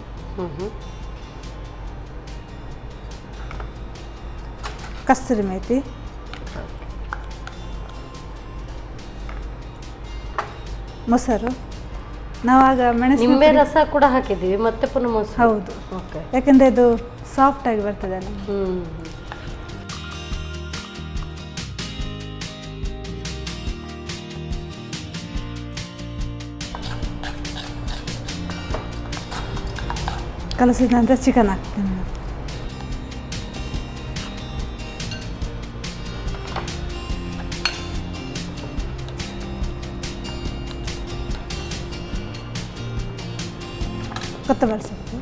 ಕಸ್ತೂರಿ ಮೇಥಿ. ಮೊಸರು. ನಾವಾಗ ಮೆಣಸು ನಿಂಬೆ ರಸ ಕೂಡ ಹಾಕಿದ್ದೀವಿ, ಮತ್ತೆ ಪುನಃ ಮೊಸರು. ಹೌದು. ಓಕೆ, ಯಾಕಂದರೆ ಇದು ಸಾಫ್ಟ್ ಆಗಿ ಬರ್ತದೆ. ಕಲಸಿದ ನಂತರ ಚಿಕನ್ ಹಾಕ್ತೇನೆ. ಕೊತ್ತಂಬರಿ ಸೊಪ್ಪು.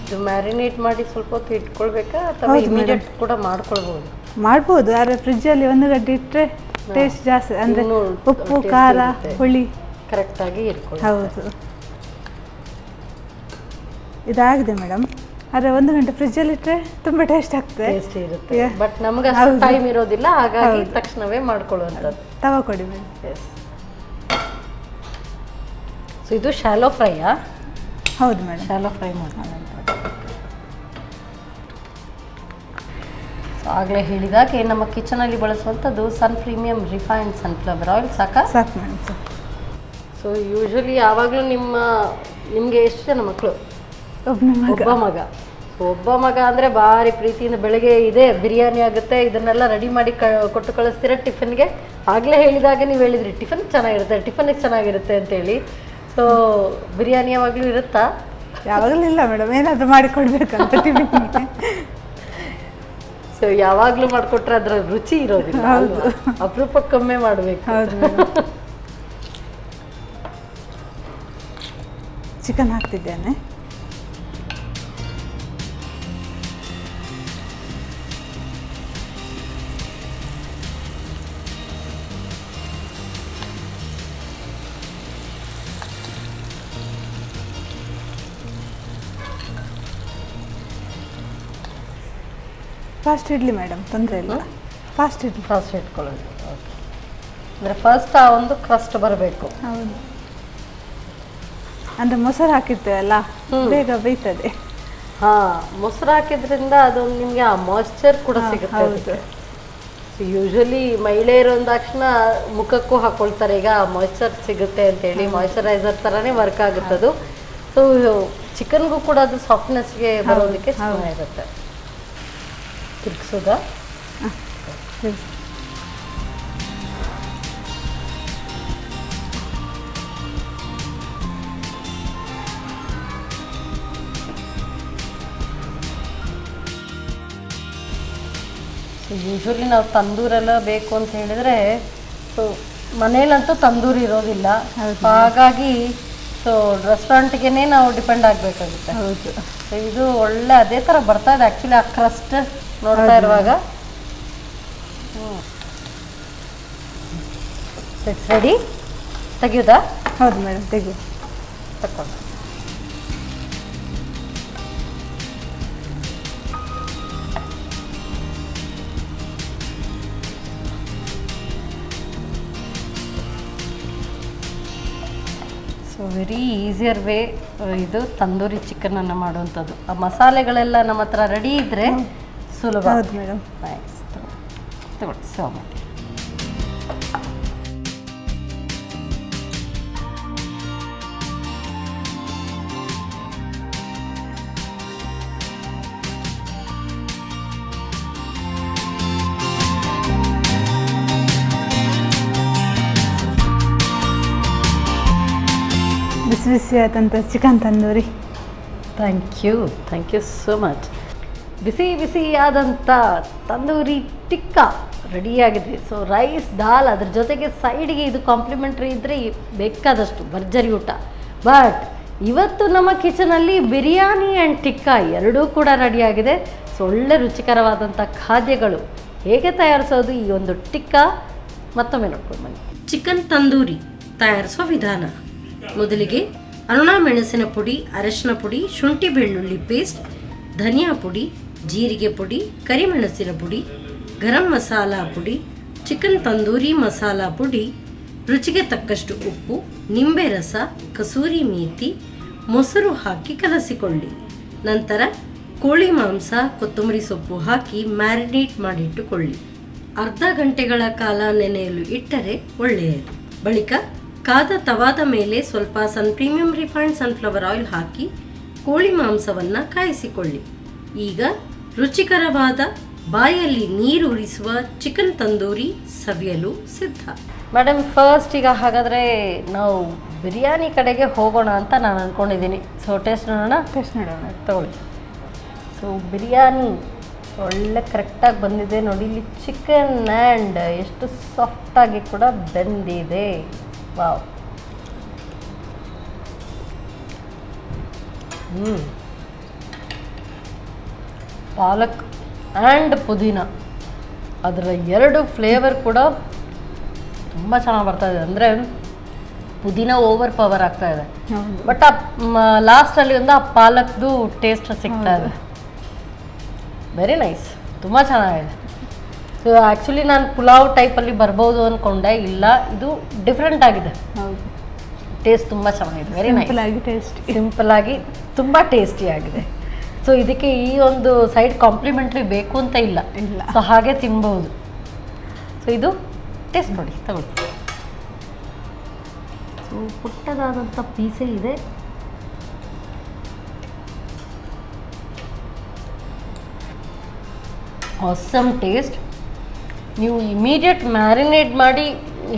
ಇದು ಮ್ಯಾರಿನೇಟ್ ಮಾಡಿ ಸ್ವಲ್ಪ ಹೊತ್ತು ಇಟ್ಕೊಳ್ಬೇಕಾ, ಅಥವಾ ಇಮಿಡಿಯೇಟ್ ಕೂಡ ಮಾಡ್ಕೊಳ್ಬೋದು? ಮಾಡ್ಬೋದು, ಆದರೆ ಫ್ರಿಜ್ಜಲ್ಲಿ ಒಂದು ಗಂಟೆ ಇಟ್ಟರೆ ಟೇಸ್ಟ್ ಜಾಸ್ತಿ, ಅಂದರೆ ಉಪ್ಪು ಖಾರ ಹುಳಿ ಕರೆಕ್ಟಾಗಿ ಇಟ್ಕೊಳ್ಳಿ. ಹೌದು. ಇದಾಗಿದೆ ಮೇಡಮ್, ಆದರೆ ಒಂದು ಗಂಟೆ ಫ್ರಿಜ್ಜಲ್ಲಿ ಇಟ್ಟರೆ ತುಂಬ ಟೇಸ್ಟ್ ಆಗ್ತದೆ. ಟೇಸ್ಟ್ ಇರುತ್ತೆ, ಬಟ್ ನಮಗೆ ಟೈಮ್ ಇರೋದಿಲ್ಲ, ಹಾಗಾಗಿ ತಕ್ಷಣವೇ ಮಾಡ್ಕೊಳ್ಳುವಂಥದ್ದು. ತವಾ ಕೊಡಿ ಮೇಡಮ್. ಎಸ್, ಇದು ಶಾಲೋ ಫ್ರೈಯಾ? ಹೌದು ಮೇಡಮ್. ಶಾಲೋ ಫ್ರೈ ಮಾಡೋಣ. ಸೊ ಆಗಲೇ ಹೇಳಿದಾಗೆ ನಮ್ಮ ಕಿಚನಲ್ಲಿ ಬಳಸುವಂಥದ್ದು ಸನ್ ಪ್ರೀಮಿಯಂ ರಿಫೈನ್ಡ್ ಸನ್ಫ್ಲವರ್ ಆಯಿಲ್. ಸಾಕು ಮೇಡಮ್. ಸೊ ಯೂಶ್ವಲಿ ಯಾವಾಗಲೂ ನಿಮಗೆ ಎಷ್ಟು ಜನ ಮಕ್ಕಳು? ಒಬ್ಬ ಮಗ. ಒಬ್ಬ ಮಗ ಅಂದರೆ ಭಾರಿ ಪ್ರೀತಿಯಿಂದ ಬೆಳಗ್ಗೆ ಇದೆ ಬಿರಿಯಾನಿ ಆಗುತ್ತೆ ಇದನ್ನೆಲ್ಲ ರೆಡಿ ಮಾಡಿ ಕೊಟ್ಟು ಕಳಿಸ್ತೀರ ಟಿಫನ್ಗೆ. ಆಗಲೇ ಹೇಳಿದಾಗ ನೀವು ಹೇಳಿದ್ರಿ ಟಿಫನ್ ಚೆನ್ನಾಗಿರುತ್ತೆ, ಟಿಫನ್ಗೆ ಚೆನ್ನಾಗಿರುತ್ತೆ ಅಂತೇಳಿ. ಸೊ ಬಿರಿಯಾನಿ ಯಾವಾಗಲೂ ಇರುತ್ತಾ? ಯಾವಾಗಲೂ ಇಲ್ಲ ಮೇಡಮ್, ಏನಾದರೂ ಮಾಡಿಕೊಡ್ಬೇಕಂತ ಟಿಫಿನ್ಗೆ. ಸೊ ಯಾವಾಗಲೂ ಮಾಡಿಕೊಟ್ರೆ ಅದರ ರುಚಿ ಇರೋದಿಲ್ಲ, ಅಪರೂಪಕ್ಕೊಮ್ಮೆ ಮಾಡಬೇಕು. ಹೌದು. ಚಿಕನ್ ಹಾಕ್ತಿದ್ದೇನೆ. ಫಾಸ್ಟ್ ಇಡ್ಲಿ ಮೇಡಮ್, ತೊಂದರೆ ಇಲ್ಲ. ಫಾಸ್ಟ್ ಇಟ್ಕೊಳ್ಳೋದು. ಓಕೆ, ಅಂದರೆ ಫಸ್ಟ್ ಆ ಒಂದು ಕ್ರಸ್ಟ್ ಬರಬೇಕು. ಹೌದು, ಅಂದರೆ ಮೊಸರು ಹಾಕಿರ್ತೇವಲ್ಲ ಬೇಗ ಬೇಯ್ತದೆ. ಮೊಸರು ಹಾಕಿದ್ರಿಂದ ಅದೊಂದು ನಿಮಗೆ ಆ ಮಾಯ್ಶ್ಚರ್ ಕೂಡ ಸಿಗುತ್ತೆ. ಹೌದು. ಯೂಶಲಿ ಮಹಿಳೆಯರು ಅಂದಾಕ್ಷಣ ಮುಖಕ್ಕೂ ಹಾಕೊಳ್ತಾರೆ, ಈಗ ಮಾಯ್ಶ್ಚರ್ ಸಿಗುತ್ತೆ ಅಂತೇಳಿ ಮಾಯ್ಶ್ಚರೈಸರ್ ಥರನೇ ವರ್ಕ್ ಆಗುತ್ತದು. ಸೊ ಚಿಕನ್ಗೂ ಕೂಡ ಅದು ಸಾಫ್ಟ್ನೆಸ್ಗೆ ಬರೋದಕ್ಕೆ ಚೆನ್ನಾಗಿರುತ್ತೆ. ತಿರ್ಗಿಸೋದಾ? ಯೂಶ್ವಲಿ ನಾವು ತಂದೂರೆಲ್ಲ ಬೇಕು ಅಂತ ಹೇಳಿದರೆ ಸೊ ಮನೇಲಂತೂ ತಂದೂರು ಇರೋದಿಲ್ಲ, ಹಾಗಾಗಿ ಸೊ ರೆಸ್ಟೋರೆಂಟ್ಗೆ ನಾವು ಡಿಪೆಂಡ್ ಆಗಬೇಕಾಗುತ್ತೆ. ಹೌದು. ಸೊ ಇದು ಒಳ್ಳೆ ಅದೇ ಥರ ಬರ್ತಾ ಇದೆ ಆ್ಯಕ್ಚುಲಿ ಆ ಕ್ರಸ್ಟ್ ನೋಡ್ತಾ ಇರುವಾಗ. It's ready. ತೆಗಿಯೋದಾ? ಹೌದು ಮೇಡಮ್, ತೆಗಿ. ತಕೊಂಡು ಸೊ ವೆರಿ ಈಸಿಯರ್ ವೇ ಇದು ತಂದೂರಿ ಚಿಕನನ್ನು ಮಾಡುವಂಥದ್ದು. ಆ ಮಸಾಲೆಗಳೆಲ್ಲ ನಮ್ಮ ಹತ್ರ ರೆಡಿ ಇದ್ದರೆ ಸುಲಭ. ಹೌದು ಮೇಡಮ್. ನೈಸ್. ತಗೊಳ್ಳಿ ಸರ್ವ್ ಮಾಡಿ. ಬಿಸಿ ಬಿಸಿಯಾದಂಥ chicken tandoori. Thank you so much. ಬಿಸಿ ಬಿಸಿಯಾದಂಥ ತಂದೂರಿ ಟಿಕ್ಕಾ ರೆಡಿಯಾಗಿದೆ. ಸೊ ರೈಸ್, ದಾಲ್, ಅದ್ರ ಜೊತೆಗೆ ಸೈಡ್ಗೆ ಇದು ಕಾಂಪ್ಲಿಮೆಂಟ್ರಿ ಇದ್ದರೆ ಬೇಕಾದಷ್ಟು ಭರ್ಜರಿ ಊಟ. ಬಟ್ ಇವತ್ತು ನಮ್ಮ ಕಿಚನಲ್ಲಿ ಬಿರಿಯಾನಿ ಆ್ಯಂಡ್ ಟಿಕ್ಕಾ ಎರಡೂ ಕೂಡ ರೆಡಿಯಾಗಿದೆ. ಸೊ ಒಳ್ಳೆ ರುಚಿಕರವಾದಂಥ ಖಾದ್ಯಗಳು ಹೇಗೆ ತಯಾರಿಸೋದು ಈ ಒಂದು ಟಿಕ್ಕಾ ಮತ್ತೊಮ್ಮೆ ನೋಡ್ಕೊಂಡು ಬನ್ನಿ. ಚಿಕನ್ ತಂದೂರಿ ತಯಾರಿಸೋ ವಿಧಾನ. ಮೊದಲಿಗೆ ಅರುಣ ಮೆಣಸಿನ ಪುಡಿ, ಅರಶಿನ ಪುಡಿ, ಶುಂಠಿ ಬೆಳ್ಳುಳ್ಳಿ ಪೇಸ್ಟ್, ಧನಿಯಾ ಪುಡಿ, ಜೀರಿಗೆ ಪುಡಿ, ಕರಿಮೆಣಸಿನ ಪುಡಿ, ಗರಂ ಮಸಾಲ ಪುಡಿ, ಚಿಕನ್ ತಂದೂರಿ ಮಸಾಲ ಪುಡಿ, ರುಚಿಗೆ ತಕ್ಕಷ್ಟು ಉಪ್ಪು, ನಿಂಬೆ ರಸ, ಕಸೂರಿ ಮೇಥಿ, ಮೊಸರು ಹಾಕಿ ಕಲಸಿಕೊಳ್ಳಿ. ನಂತರ ಕೋಳಿ ಮಾಂಸ, ಕೊತ್ತಂಬರಿ ಸೊಪ್ಪು ಹಾಕಿ ಮ್ಯಾರಿನೇಟ್ ಮಾಡಿಟ್ಟುಕೊಳ್ಳಿ. ಅರ್ಧ ಗಂಟೆಗಳ ಕಾಲ ನೆನೆಯಲು ಇಟ್ಟರೆ ಒಳ್ಳೆಯದು. ಬಳಿಕ ಕಾದ ತವಾದ ಮೇಲೆ ಸ್ವಲ್ಪ ಪ್ರೀಮಿಯಂ ರಿಫೈನ್ಡ್ ಸನ್ಫ್ಲವರ್ ಆಯಿಲ್ ಹಾಕಿ ಕೋಳಿ ಮಾಂಸವನ್ನು ಕಾಯಿಸಿಕೊಳ್ಳಿ. ಈಗ ರುಚಿಕರವಾದ ಬಾಯಲ್ಲಿ ನೀರು ಉರಿಸುವ ಚಿಕನ್ ತಂದೂರಿ ಸವಿಯಲು ಸಿದ್ಧ. ಮೇಡಮ್, ಫಸ್ಟ್ ಈಗ ಹಾಗಾದರೆ ನಾವು ಬಿರಿಯಾನಿ ಕಡೆಗೆ ಹೋಗೋಣ ಅಂತ ನಾನು ಅಂದ್ಕೊಂಡಿದ್ದೀನಿ. ಸೊ ಟೇಸ್ಟ್ ನೋಡೋಣ. ತಗೊಳ್ಳಿ. ಸೊ ಬಿರಿಯಾನಿ ಒಳ್ಳೆ ಕರೆಕ್ಟಾಗಿ ಬಂದಿದೆ ನೋಡಿ. ಇಲ್ಲಿ ಚಿಕನ್ ಆ್ಯಂಡ್ ಎಷ್ಟು ಸಾಫ್ಟಾಗಿ ಕೂಡ ಬೆಂದಿದೆ. ವಾವ್. ಪಾಲಕ್ ಆ್ಯಂಡ್ ಪುದೀನ ಅದರ ಎರಡು ಫ್ಲೇವರ್ ಕೂಡ ತುಂಬ ಚೆನ್ನಾಗಿ ಬರ್ತಾ ಇದೆ. ಅಂದರೆ ಪುದೀನ ಓವರ್ ಪವರ್ ಆಗ್ತಾ ಇದೆ, ಬಟ್ ಆ ಲಾಸ್ಟಲ್ಲಿ ಒಂದು ಆ ಪಾಲಕ್ದು ಟೇಸ್ಟ್ ಸಿಗ್ತಾ ಇದೆ. ವೆರಿ ನೈಸ್, ತುಂಬ ಚೆನ್ನಾಗಿದೆ. ಸೊ ಆ್ಯಕ್ಚುಲಿ ನಾನು ಪುಲಾವ್ ಟೈಪಲ್ಲಿ ಬರ್ಬೋದು ಅಂದ್ಕೊಂಡೆ, ಇಲ್ಲ ಇದು ಡಿಫ್ರೆಂಟ್ ಆಗಿದೆ. ಟೇಸ್ಟ್ ತುಂಬ ಚೆನ್ನಾಗಿದೆ, ವೆರಿ ನೈಸ್, ಸಿಂಪಲ್ ಆಗಿ ಟೇಸ್ಟ್. ಸಿಂಪಲ್ ಆಗಿ ತುಂಬ ಟೇಸ್ಟಿಯಾಗಿದೆ. ಸೊ ಇದಕ್ಕೆ ಈ ಒಂದು ಸೈಡ್ ಕಾಂಪ್ಲಿಮೆಂಟ್ರಿ ಬೇಕು ಅಂತ ಇಲ್ಲ, ಸೊ ಹಾಗೆ ತಿನ್ಬಹುದು. ಸೊ ಇದು ಟೇಸ್ಟ್ ನೋಡಿ, ತಗೊಳ್ಳಿ. ಸೊ ಪುಟ್ಟದಾದಂಥ ಪೀಸೇ ಇದೆ. Awesome taste. ನೀವು ಇಮಿಡಿಯೇಟ್ ಮ್ಯಾರಿನೇಟ್ ಮಾಡಿ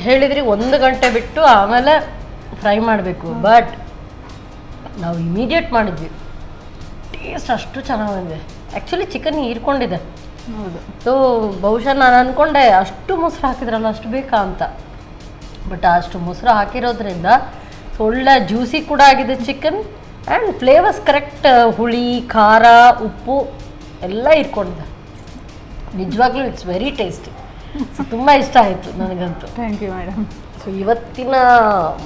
ಹೇಳಿದ್ರಿ 1 ಗಂಟೆ ಬಿಟ್ಟು ಆಮೇಲೆ ಫ್ರೈ ಮಾಡಬೇಕು, ಬಟ್ ನಾವು ಇಮಿಡಿಯೇಟ್ ಮಾಡಿದ್ವಿ. ಟೇಸ್ಟ್ ಅಷ್ಟು ಚೆನ್ನಾಗಿ ಬಂದಿದೆ. ಆ್ಯಕ್ಚುಲಿ ಚಿಕನ್ ಹೀರ್ಕೊಂಡಿದೆ. ಹೌದು. ಸೊ ಬಹುಶಃ ನಾನು ಅಂದ್ಕೊಂಡೆ ಅಷ್ಟು ಮೊಸರು ಹಾಕಿದ್ರಲ್ಲ ಅಷ್ಟು ಬೇಕಾ ಅಂತ, ಬಟ್ ಅಷ್ಟು ಮೊಸರು ಹಾಕಿರೋದ್ರಿಂದ ಒಳ್ಳೆ ಜ್ಯೂಸಿ ಕೂಡ ಆಗಿದೆ ಚಿಕನ್, ಆ್ಯಂಡ್ ಫ್ಲೇವರ್ಸ್ ಕರೆಕ್ಟ್, ಹುಳಿ ಖಾರ ಉಪ್ಪು ಎಲ್ಲ ಇಟ್ಕೊಂಡಿದೆ. ನಿಜವಾಗ್ಲೂ ಇಟ್ಸ್ ವೆರಿ ಟೇಸ್ಟಿ. ಸೊ ತುಂಬ ಇಷ್ಟ ಆಯಿತು ನನಗಂತೂ. Thank you madam. ಸೊ ಇವತ್ತಿನ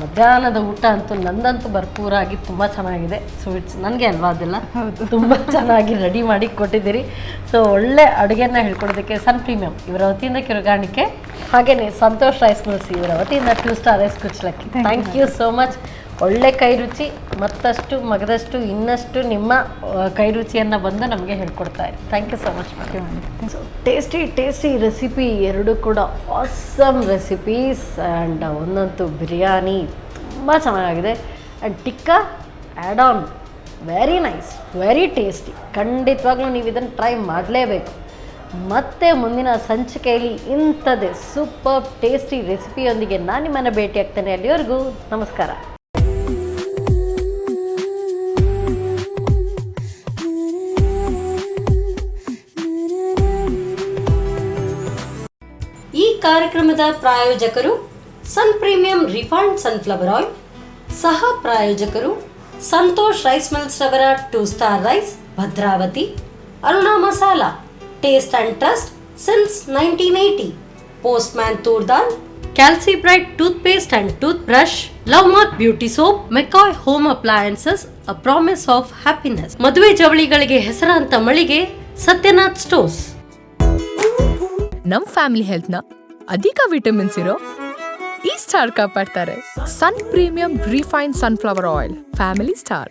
ಮಧ್ಯಾಹ್ನದ ಊಟ ಅಂತೂ ನಂದಂತೂ ಭರ್ಪೂರಾಗಿ ತುಂಬ ಚೆನ್ನಾಗಿದೆ. ಸೊ ಇಟ್ಸ್ ನನಗೆ ಅಲ್ವಾ ಅದೆಲ್ಲ ಹೌದು. ತುಂಬ ಚೆನ್ನಾಗಿ ರೆಡಿ ಮಾಡಿ ಕೊಟ್ಟಿದ್ದೀರಿ. ಸೊ ಒಳ್ಳೆ ಅಡುಗೆನ ಹೇಳ್ಕೊಡೋದಕ್ಕೆ ಸನ್ ಪ್ರೀಮಿಯಂ ಇವರ ವತಿಯಿಂದ ಕಿರುಗಾಣಿಕೆ, ಹಾಗೆಯೇ ಸಂತೋಷ್ ರೈಸ್ ಮಿಲ್ಸ್ ಇವರ ವತಿಯಿಂದ 2 ಸ್ಟಾರ್ ರೈಸ್ ಕುಚ್ಚಲಕ್ಕಿ. Thank you so much. ಒಳ್ಳೆ ಕೈ ರುಚಿ, ಮತ್ತಷ್ಟು ಮಗದಷ್ಟು ಇನ್ನಷ್ಟು ನಿಮ್ಮ ಕೈ ರುಚಿಯನ್ನು ಬಂದು ನಮಗೆ ಹೇಳ್ಕೊಡ್ತಾರೆ. Thank you so much. So tasty recipe ಎರಡು ಕೂಡ ಆಸಮ್ ರೆಸಿಪೀಸ್. ಆ್ಯಂಡ್ ಒಂದಂತೂ ಬಿರಿಯಾನಿ ತುಂಬ ಚೆನ್ನಾಗಿದೆ, and tikka add on very nice, very tasty. ಖಂಡಿತವಾಗ್ಲೂ ನೀವು ಇದನ್ನು ಟ್ರೈ ಮಾಡಲೇಬೇಕು. ಮತ್ತೆ ಮುಂದಿನ ಸಂಚಿಕೆಯಲ್ಲಿ ಇಂಥದ್ದೇ ಸೂಪರ್ ಟೇಸ್ಟಿ ರೆಸಿಪಿಯೊಂದಿಗೆ ನಾನು ನಿಮ್ಮನ್ನು ಭೇಟಿ ಆಗ್ತೇನೆ. ಅಲ್ಲಿವರೆಗೂ ನಮಸ್ಕಾರ. ಈ ಕಾರ್ಯಕ್ರಮದ ಪ್ರಾಯೋಜಕರು Sun Premium refined sunflower oil, ಸಹ ಪ್ರಾಯೋಜಕರು ಸಂತೋಷ್ ರೈಸ್ ಮಿಲ್ಸ್ ರವರ 2 star rice Bhadravathi, Aruna masala taste and trust since 1980, postman toor dal, Calci bright toothpaste and toothbrush, love mark beauty soap, McCoy home appliances, a promise of happiness, ಮದುವೆ ಜವಳಿಗಳಿಗೆ ಹೆಸರಾಂತ ಮಳಿಗೆ Satyanath stores. ನಮ್ family health ನ ಅಧಿಕ ವಿಟಮಿನ್ಸ್ ಇರೋ ಈ ಸ್ಟಾರ್ ಕಾಪಾಡ್ತಾರೆ. Sun Premium refine sunflower oil, family star.